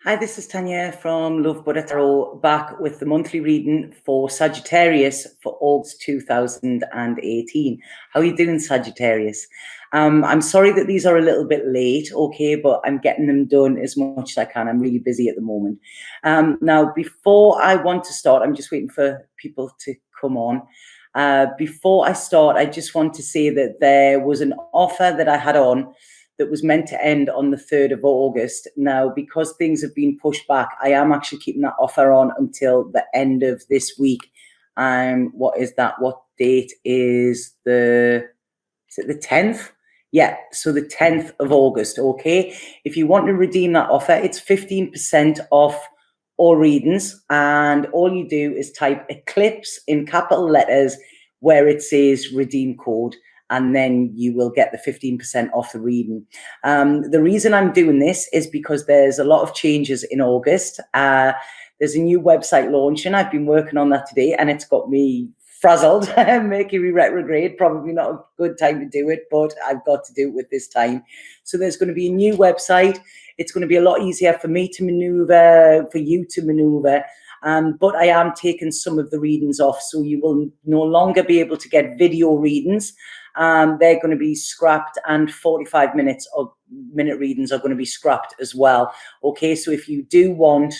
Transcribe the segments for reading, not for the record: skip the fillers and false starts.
Hi, this is Tanya from Love Buddha Tarot, back with the monthly reading for Sagittarius for August 2018. How are you doing, Sagittarius? I'm sorry that these are a little bit late, okay, but I'm getting them done as much as I can. I'm really busy at the moment. Now, before I want to start, I'm just waiting for people to come on. Before I start, I just want to say that there was an offer that I had on that was meant to end on the 3rd of August. Now, because things have been pushed back, I am actually keeping that offer on until the end of this week. What is that? What date is is it the 10th? Yeah, so the 10th of August, okay? If you want to redeem that offer, it's 15% off all readings, and all you do is type Eclipse in capital letters where it says redeem code, and then you will get the 15% off the reading. The reason I'm doing this is because there's a lot of changes in August. There's a new website launch, and I've been working on that today, and it's got me frazzled. Mercury retrograde, probably not a good time to do it, but I've got to do it with this time. So there's going to be a new website. It's going to be a lot easier for me to maneuver, for you to maneuver. But I am taking some of the readings off, so you will no longer be able to get video readings. They're going to be scrapped, and 45 minute readings are going to be scrapped as well. Okay, so if you do want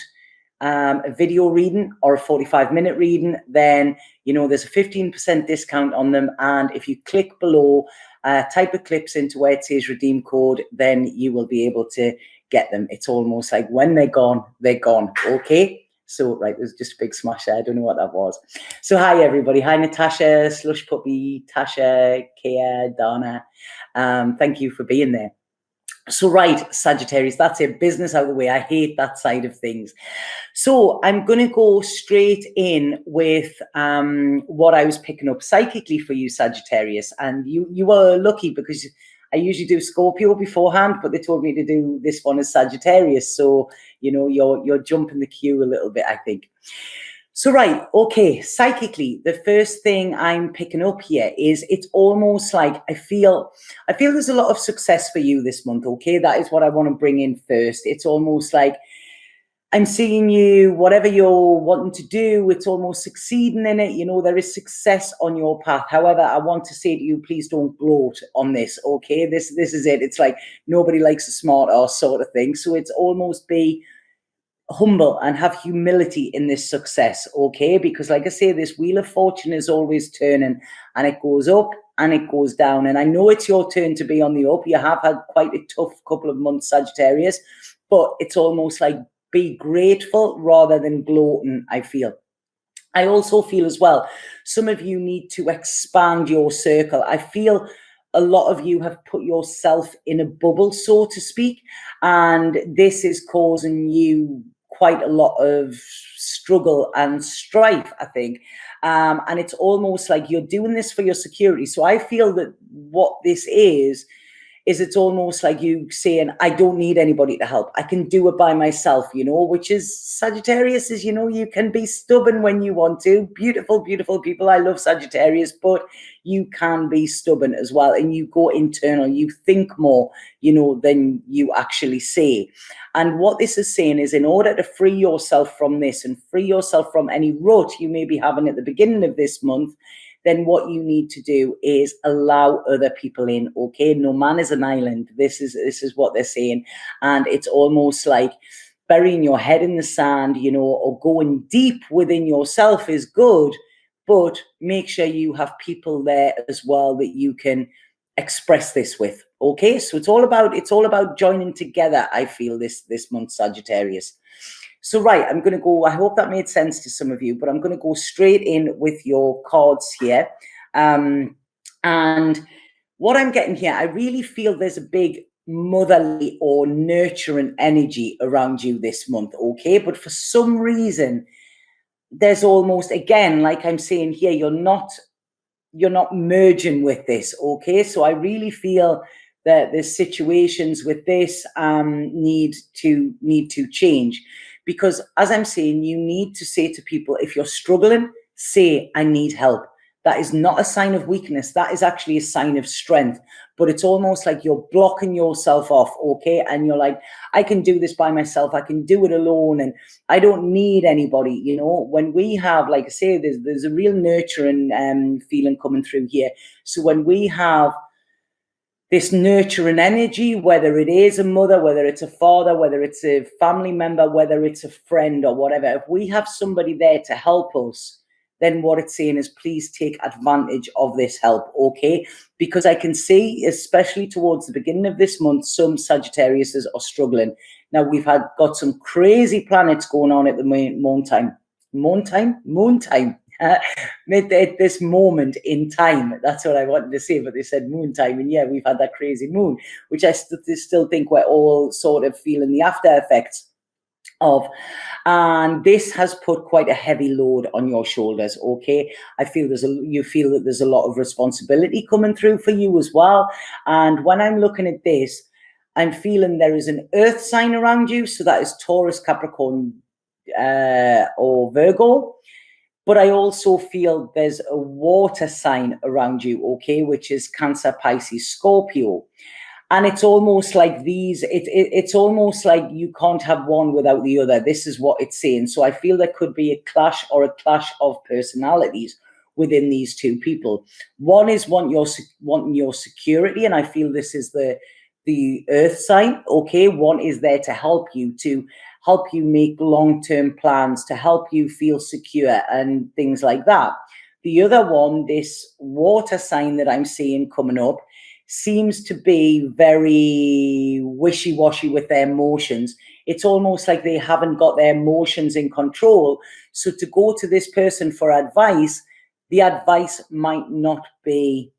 a video reading or a 45-minute reading, then there's a 15% discount on them. And if you click below, type Eclipse into where it says redeem code, then you will be able to get them. It's almost like when they're gone, they're gone. Okay. So, right, there's just a big smash there. I don't know what that was. So, hi, everybody. Hi, Natasha, Slush Puppy, Tasha, Kia, Donna. Thank you for being there. So, right, Sagittarius, that's it. Business out of the way. I hate that side of things. So, I'm going to go straight in with what I was picking up psychically for you, Sagittarius. And you were lucky because I usually do Scorpio beforehand, but they told me to do this one as Sagittarius. So, you're jumping the queue a little bit, I think. So, right, okay, psychically, the first thing I'm picking up here is it's almost like I feel there's a lot of success for you this month, okay? That is what I want to bring in first. It's almost like I'm seeing you, whatever you're wanting to do, it's almost succeeding in it. There is success on your path. However, I want to say to you, please don't gloat on this, okay? This is it. It's like nobody likes a smart ass sort of thing. So it's almost be humble and have humility in this success, okay? Because like I say, this wheel of fortune is always turning, and it goes up and it goes down. And I know it's your turn to be on the up. You have had quite a tough couple of months, Sagittarius, but it's almost like be grateful rather than gloating, I feel. I also feel as well, some of you need to expand your circle. I feel a lot of you have put yourself in a bubble, so to speak, and this is causing you quite a lot of struggle and strife, I think. And it's almost like you're doing this for your security. So I feel that what this is it's almost like you saying, I don't need anybody to help. I can do it by myself, which is Sagittarius is, you can be stubborn when you want to. Beautiful, beautiful people. I love Sagittarius, but you can be stubborn as well. And you go internal, you think more, than you actually say. And what this is saying is in order to free yourself from this and free yourself from any rut you may be having at the beginning of this month, then what you need to do is allow other people in, okay? No man is an island. This is what they're saying. And it's almost like burying your head in the sand, or going deep within yourself is good, but make sure you have people there as well that you can express this with, okay? So it's all about joining together, I feel, this month, Sagittarius. So, right, I'm going to go, I hope that made sense to some of you, but I'm going to go straight in with your cards here. And what I'm getting here, I really feel there's a big motherly or nurturing energy around you this month, okay? But for some reason, there's almost, again, like I'm saying here, you're not merging with this, okay? So I really feel that the situations with this need to change. Because as I'm saying, you need to say to people, if you're struggling, say, I need help. That is not a sign of weakness. That is actually a sign of strength. But it's almost like you're blocking yourself off, okay? And you're like, I can do this by myself. I can do it alone. And I don't need anybody, you know? When we have, like I say, there's a real nurturing feeling coming through here. So when we have this nurturing energy, whether it is a mother, whether it's a father, whether it's a family member, whether it's a friend or whatever, if we have somebody there to help us, then what it's saying is please take advantage of this help, okay? Because I can see, especially towards the beginning of this month, some Sagittariuses are struggling. Now, we've got some crazy planets going on at the moon time. At this moment in time. That's what I wanted to say, but they said moon time. And yeah, we've had that crazy moon, which I still think we're all sort of feeling the after effects of. And this has put quite a heavy load on your shoulders, okay? I feel you feel that there's a lot of responsibility coming through for you as well. And when I'm looking at this, I'm feeling there is an earth sign around you. So that is Taurus, Capricorn, or Virgo. But I also feel there's a water sign around you, okay, which is Cancer, Pisces, Scorpio. And it's almost like it's almost like you can't have one without the other. This is what it's saying. So I feel there could be a clash of personalities within these two people. One is wanting your security, and I feel this is the earth sign, okay? One is there to help you make long-term plans, to help you feel secure and things like that. The other one, this water sign that I'm seeing coming up, seems to be very wishy-washy with their emotions. It's almost like they haven't got their emotions in control. So to go to this person for advice, the advice might not be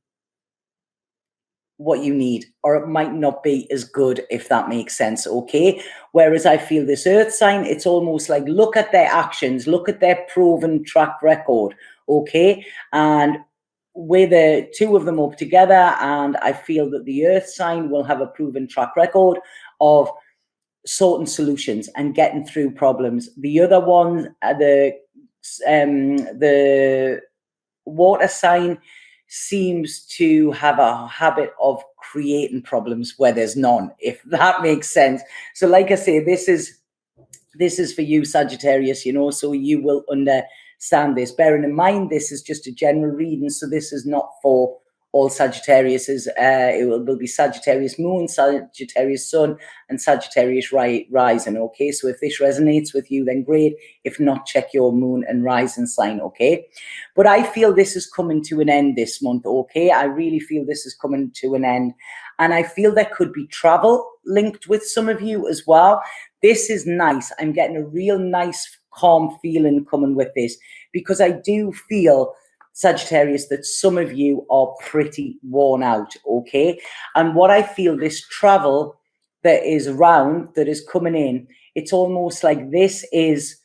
what you need, or it might not be as good, if that makes sense, okay? Whereas I feel this earth sign, it's almost like look at their actions, look at their proven track record, okay? And we're the two of them up together, and I feel that the earth sign will have a proven track record of sorting solutions and getting through problems. The other one, the water sign, seems to have a habit of creating problems where there's none, if that makes sense. So like I say, this is for you, Sagittarius, you know, so you will understand this. Bearing in mind, this is just a general reading, so this is not for all Sagittariuses. It will be Sagittarius moon, Sagittarius sun, and Sagittarius rising, okay? So if this resonates with you, then great. If not, check your moon and rising sign, okay? But I feel this is coming to an end this month, okay? I really feel this is coming to an end. And I feel there could be travel linked with some of you as well. This is nice. I'm getting a real nice, calm feeling coming with this, because I do feel, Sagittarius, that some of you are pretty worn out, okay? And what I feel, this travel that is around, that is coming in, it's almost like this is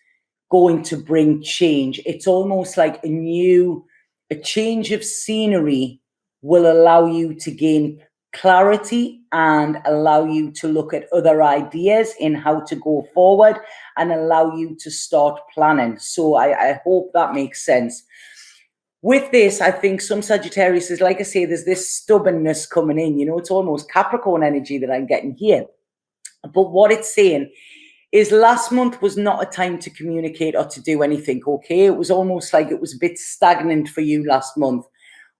going to bring change. It's almost like a change of scenery will allow you to gain clarity and allow you to look at other ideas in how to go forward and allow you to start planning. So I hope that makes sense. With this, I think some Sagittarius is, like I say, there's this stubbornness coming in, you know, it's almost Capricorn energy that I'm getting here. But what it's saying is last month was not a time to communicate or to do anything, okay? It was almost like it was a bit stagnant for you last month.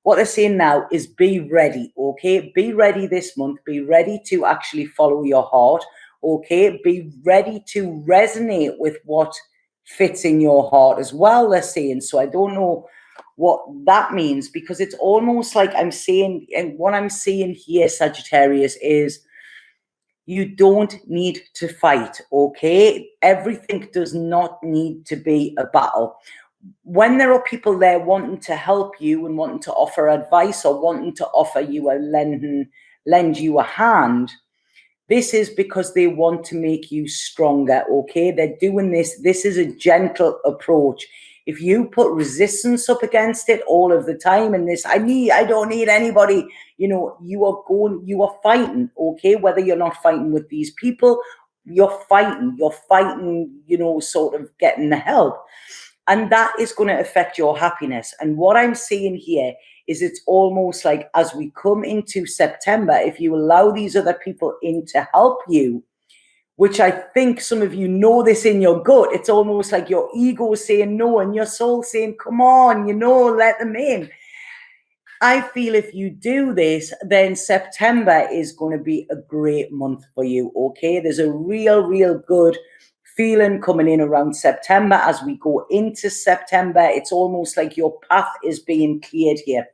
What they're saying now is be ready, okay? Be ready this month. Be ready to actually follow your heart, okay? Be ready to resonate with what fits in your heart as well, they're saying. So I don't know what that means, because it's almost like I'm saying, and what I'm seeing here, Sagittarius, is you don't need to fight, okay? Everything does not need to be a battle. When there are people there wanting to help you and wanting to offer advice or wanting to offer you lend you a hand, this is because they want to make you stronger, okay? They're doing this. This is a gentle approach. If you put resistance up against it all of the time, and this, I don't need anybody, you know, you are fighting, okay? Whether you're not fighting with these people, you're fighting, you know, sort of getting the help. And that is going to affect your happiness. And what I'm seeing here is it's almost like as we come into September, if you allow these other people in to help you, which I think some of you know this in your gut, it's almost like your ego saying no and your soul saying, come on, let them in. I feel if you do this, then September is going to be a great month for you, okay? There's a real good feeling coming in around September. As we go into September, it's almost like your path is being cleared here.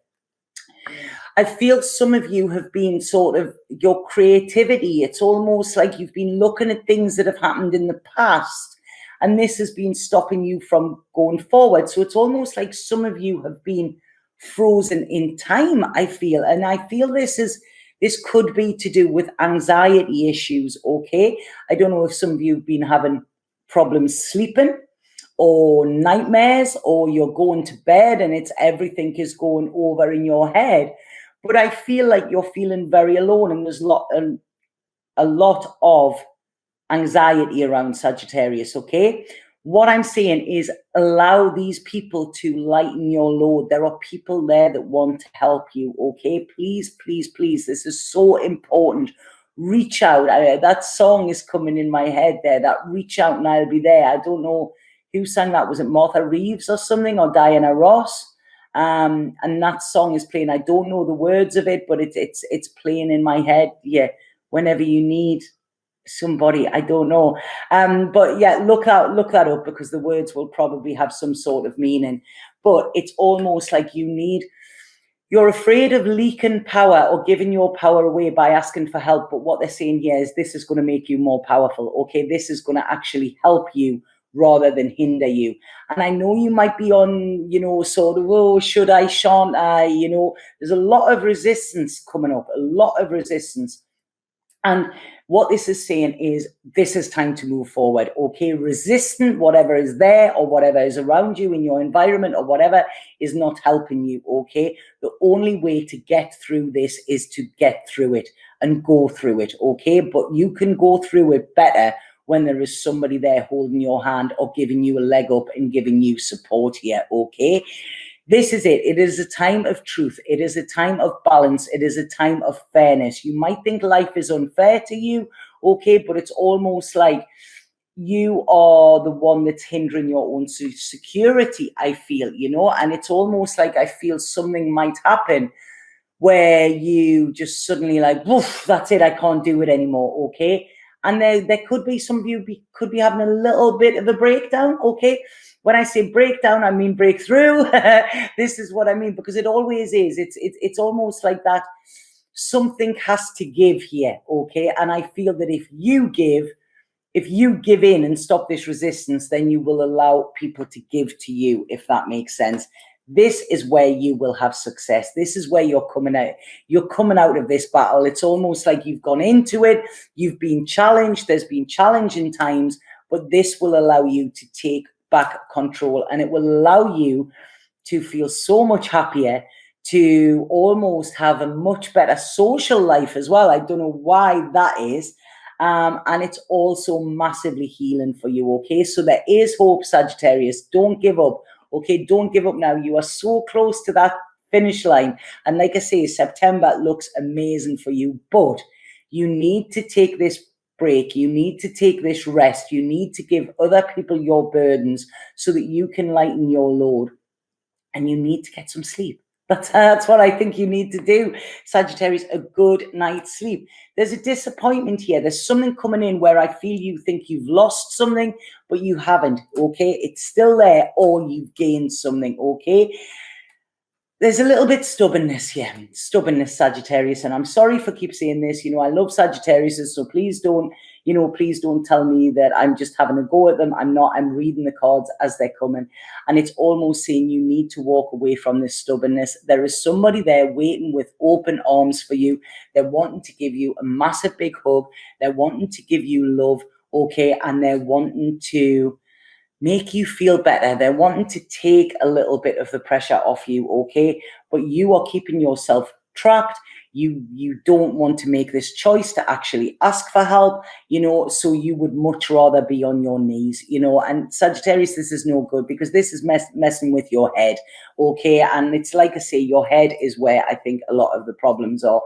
I feel some of you have been sort of your creativity. It's almost like you've been looking at things that have happened in the past, and this has been stopping you from going forward. So it's almost like some of you have been frozen in time, I feel. And I feel this could be to do with anxiety issues, okay? I don't know if some of you have been having problems sleeping or nightmares, or you're going to bed and everything is going over in your head. But I feel like you're feeling very alone, and there's a lot of anxiety around Sagittarius, okay? What I'm saying is allow these people to lighten your load. There are people there that want to help you, okay? Please, please, please. This is so important. Reach out. That song is coming in my head there, that reach out and I'll be there. I don't know who sang that. Was it Martha Reeves or something, or Diana Ross? And that song is playing. I don't know the words of it, but it's playing in my head. Yeah, whenever you need somebody, I don't know. But yeah, look that up, because the words will probably have some sort of meaning. But it's almost like you're afraid of leaking power or giving your power away by asking for help. But what they're saying here is this is going to make you more powerful. Okay, this is going to actually help you rather than hinder you. And I know you might be on, sort of, oh, should I, shan't I? There's a lot of resistance coming up, a lot of resistance. And what this is saying is this is time to move forward, okay? Resistant, whatever is there or whatever is around you in your environment or whatever is not helping you, okay? The only way to get through this is to get through it and go through it, okay? But you can go through it better when there is somebody there holding your hand or giving you a leg up and giving you support here, okay? This is it. It is a time of truth. It is a time of balance. It is a time of fairness. You might think life is unfair to you, okay, but it's almost like you are the one that's hindering your own security, I feel, and it's almost like I feel something might happen where you just suddenly like, woof, that's it, I can't do it anymore, okay? And there could be some of you could be having a little bit of a breakdown, okay? When I say breakdown, I mean breakthrough. This is what I mean, because it always is. It's almost like that something has to give here, okay? And I feel that if you give in and stop this resistance, then you will allow people to give to you, if that makes sense. This is where you will have success. This is where you're coming out. You're coming out of this battle. It's almost like you've gone into it. You've been challenged. There's been challenging times, but this will allow you to take back control, and it will allow you to feel so much happier, to almost have a much better social life as well. I don't know why that is. And it's also massively healing for you, okay? So there is hope, Sagittarius. Don't give up. Okay, don't give up now. You are so close to that finish line. And like I say, September looks amazing for you, but you need to take this break. You need to take this rest. You need to give other people your burdens so that you can lighten your load. And you need to get some sleep. That's what I think you need to do, Sagittarius, a good night's sleep. There's a disappointment here. There's something coming in where I feel you think you've lost something, but you haven't, okay? It's still there, or you've gained something, okay? There's a little bit stubbornness here, stubbornness, Sagittarius, and I'm sorry for keep saying this. I love Sagittarius, so please don't tell me that I'm just having a go at them. I'm not. I'm reading the cards as they're coming, and it's almost saying you need to walk away from this stubbornness. There is somebody there waiting with open arms for you. They're wanting to give you a massive big hug. They're wanting to give you love, okay, and they're wanting to make you feel better. They're wanting to take a little bit of the pressure off you, okay? But you are keeping yourself trapped. you don't want to make this choice to actually ask for help, so you would much rather be on your knees, and Sagittarius, this is no good, because this is messing with your head, okay? And it's like I say, your head is where I think a lot of the problems are.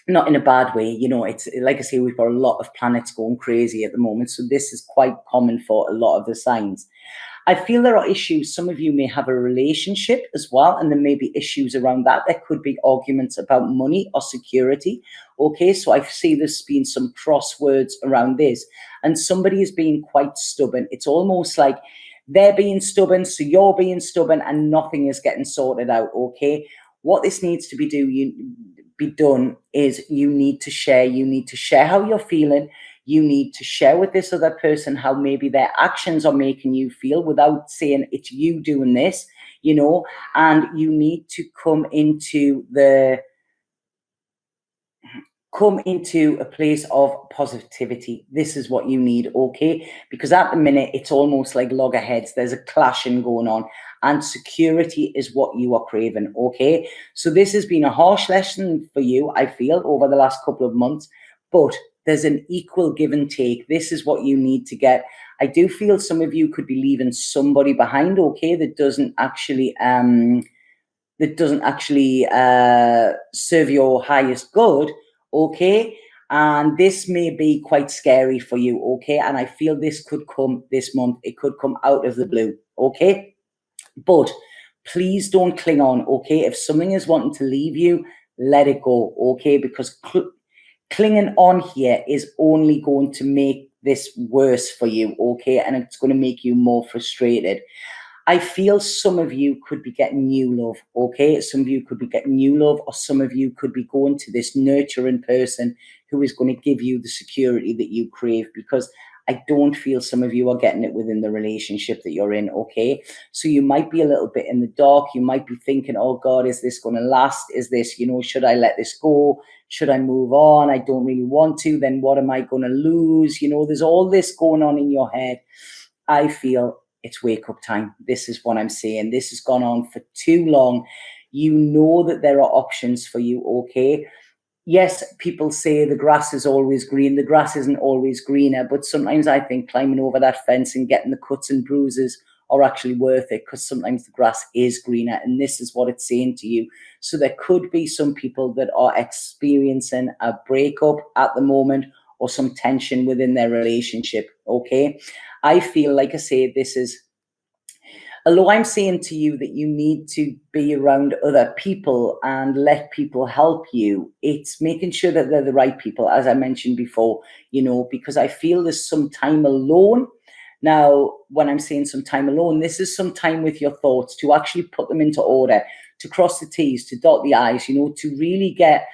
Not in a bad way, it's like I say, we've got a lot of planets going crazy at the moment, so this is quite common for a lot of the signs. I feel there are issues. Some of you may have a relationship as well, and there may be issues around that. There could be arguments about money or security. Okay, so I see there's been some crosswords around this, and somebody is being quite stubborn. It's almost like they're being stubborn, so you're being stubborn, and nothing is getting sorted out. Okay, what this needs to be done is you need to share how you're feeling. You need to share with this other person how maybe their actions are making you feel, without saying it's you doing this, and you need to come into a place of positivity. This is what you need, okay? Because at the minute, it's almost like loggerheads. There's a clashing going on, and security is what you are craving, okay? So this has been a harsh lesson for you, I feel, over the last couple of months, but there's an equal give and take. This is what you need to get. I do feel some of you could be leaving somebody behind, okay, that doesn't actually serve your highest good, okay? And this may be quite scary for you, okay? And I feel this could come this month. It could come out of the blue, okay? But please don't cling on, okay? If something is wanting to leave you, let it go, okay? Because clinging on here is only going to make this worse for you, okay? And it's going to make you more frustrated. I feel some of you could be getting new love, okay? Some of you could be getting new love, or some of you could be going to this nurturing person who is going to give you the security that you crave, because I don't feel some of you are getting it within the relationship that you're in, okay? So you might be a little bit in the dark. You might be thinking, oh God, is this going to last? Is this, should I let this go? Should I move on? I don't really want to. Then what am I going to lose? There's all this going on in your head. I feel it's wake up time. This is what I'm saying. This has gone on for too long. You know that there are options for you, okay? Yes, people say the grass is always green. The grass isn't always greener, but sometimes I think climbing over that fence and getting the cuts and bruises are actually worth it, because sometimes the grass is greener, and this is what it's saying to you. So there could be some people that are experiencing a breakup at the moment, or some tension within their relationship, okay? I feel, like I say, this is, although I'm saying to you that you need to be around other people and let people help you, it's making sure that they're the right people, as I mentioned before, because I feel there's some time alone. Now, when I'm saying some time alone, this is some time with your thoughts, to actually put them into order, to cross the T's, to dot the I's, to really get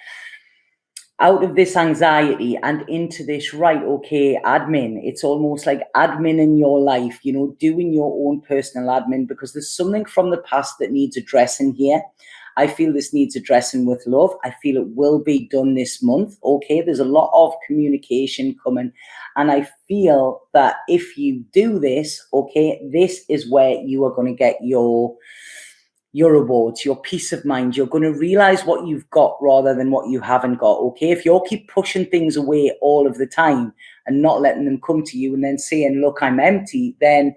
out of this anxiety and into this, right, okay, admin. It's almost like admin in your life, doing your own personal admin, because there's something from the past that needs addressing here. I feel this needs addressing with love. I feel it will be done this month, okay? There's a lot of communication coming, and I feel that if you do this, okay, this is where you are going to get your rewards, your peace of mind. You're going to realize what you've got rather than what you haven't got, okay? If you keep pushing things away all of the time and not letting them come to you, and then saying, look, I'm empty, then,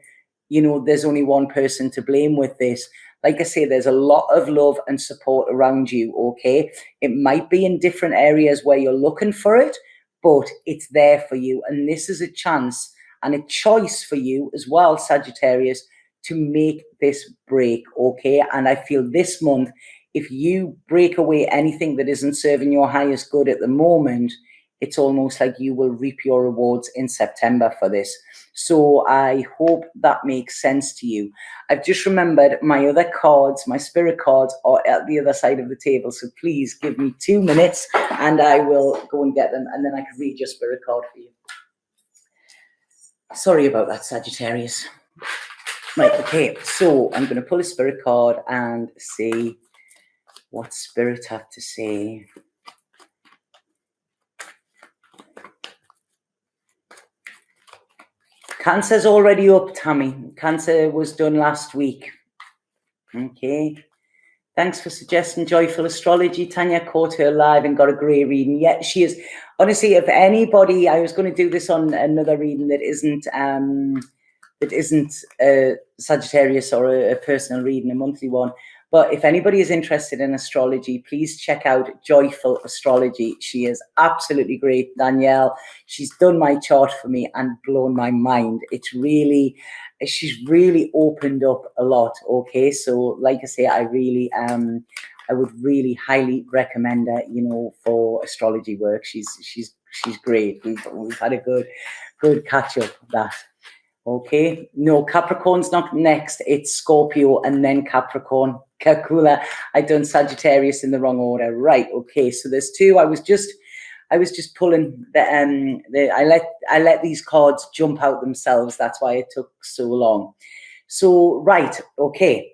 there's only one person to blame with this. Like I say, there's a lot of love and support around you, okay? It might be in different areas where you're looking for it, but it's there for you. And this is a chance and a choice for you as well, Sagittarius, to make this break, okay? And I feel this month, if you break away anything that isn't serving your highest good at the moment, it's almost like you will reap your rewards in September for this. So I hope that makes sense to you. I've just remembered my other cards, my spirit cards, are at the other side of the table. So please give me 2 minutes and I will go and get them, and then I can read your spirit card for you. Sorry about that, Sagittarius. Right, okay, so I'm going to pull a spirit card and see what spirits have to say. Cancer's already up, Tammy. Cancer was done last week. Okay. Thanks for suggesting Joyful Astrology. Tanya caught her live and got a great reading. Yeah, she is. Honestly, if anybody, I was going to do this on another reading that isn't a Sagittarius or a personal reading, a monthly one. But if anybody is interested in astrology, please check out Joyful Astrology. She is absolutely great, Danielle. She's done my chart for me and blown my mind. She's really opened up a lot. Okay, so like I say, I would really highly recommend her, for astrology work. She's great. We've had a good catch up of that. Okay, no, Capricorn's not next. It's Scorpio and then Capricorn. Kakula, I done Sagittarius in the wrong order. Right. Okay, so there's two. I was just pulling I let these cards jump out themselves. That's why it took so long. So right. Okay.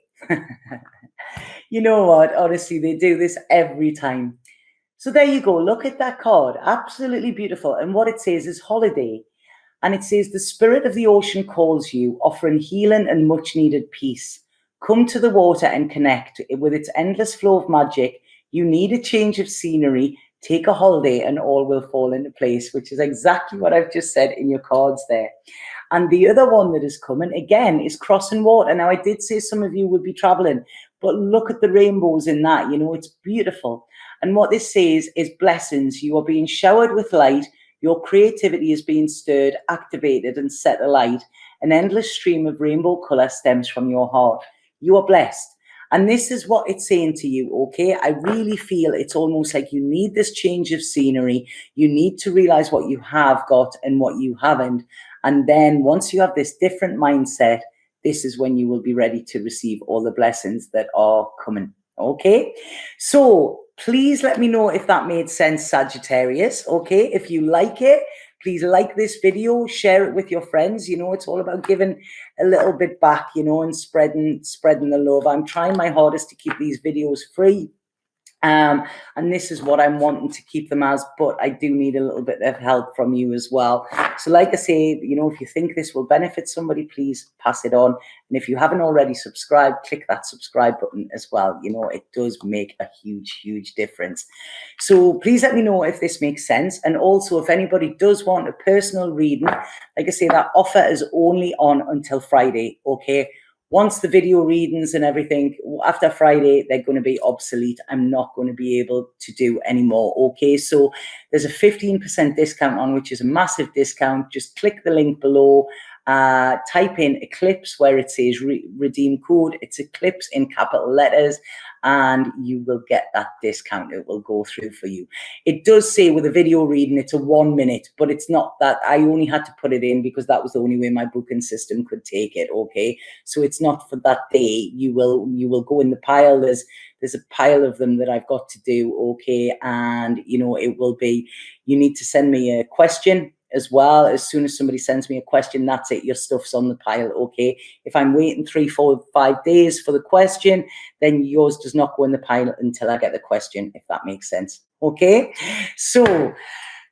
You know what? Honestly, they do this every time. So there you go. Look at that card. Absolutely beautiful. And what it says is holiday. And it says, the spirit of the ocean calls you, offering healing and much needed peace. Come to the water and connect. With its endless flow of magic, you need a change of scenery. Take a holiday and all will fall into place, which is exactly what I've just said in your cards there. And the other one that is coming, again, is crossing water. Now, I did say some of you would be traveling, but look at the rainbows in that. It's beautiful. And what this says is blessings. You are being showered with light. Your creativity is being stirred, activated, and set alight. An endless stream of rainbow color stems from your heart. You are blessed. And this is what it's saying to you, okay? I really feel it's almost like you need this change of scenery. You need to realize what you have got and what you haven't. And then once you have this different mindset, this is when you will be ready to receive all the blessings that are coming, okay? So please let me know if that made sense, Sagittarius, okay? If you like it, please like this video, share it with your friends. It's all about giving a little bit back, and spreading the love. I'm trying my hardest to keep these videos free. And this is what I'm wanting to keep them as, but I do need a little bit of help from you as well. So like I say, if you think this will benefit somebody, please pass it on. And if you haven't already subscribed, click that subscribe button as well. It does make a huge, huge difference. So please let me know if this makes sense. And also, if anybody does want a personal reading, like I say, that offer is only on until Friday, okay? Once the video readings and everything, after Friday, they're going to be obsolete. I'm not going to be able to do anymore. Okay, so there's a 15% discount on, which is a massive discount. Just click the link below. Type in Eclipse where it says redeem code. It's Eclipse in capital letters, and you will get that discount. It will go through for you. It does say with a video reading, it's a 1 minute, but it's not that. I only had to put it in because that was the only way my booking system could take it. Okay, so it's not for that day. You will go in the pile. There's a pile of them that I've got to do. Okay, and it will be. You need to send me a question as well. As soon as somebody sends me a question, that's it. Your stuff's on the pile. Okay. If I'm waiting 3, 4, 5 days for the question, then yours does not go in the pile until I get the question, if that makes sense. Okay. So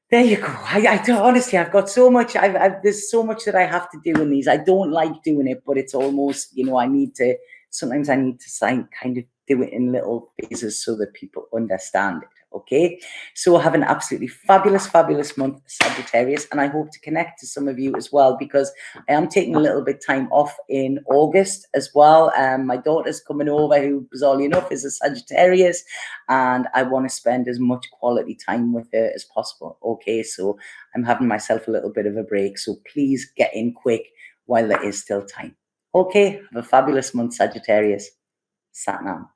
there you go. I honestly, I've got so much. There's so much that I have to do in these. I don't like doing it, but it's almost, sometimes I need to kind of do it in little phases so that people understand it. Okay, so have an absolutely fabulous, fabulous month, Sagittarius, and I hope to connect to some of you as well, because I am taking a little bit time off in August as well. My daughter's coming over, who bizarrely enough is a Sagittarius, and I want to spend as much quality time with her as possible. Okay, so I'm having myself a little bit of a break, so please get in quick while there is still time. Okay, have a fabulous month, Sagittarius. Sat Nam.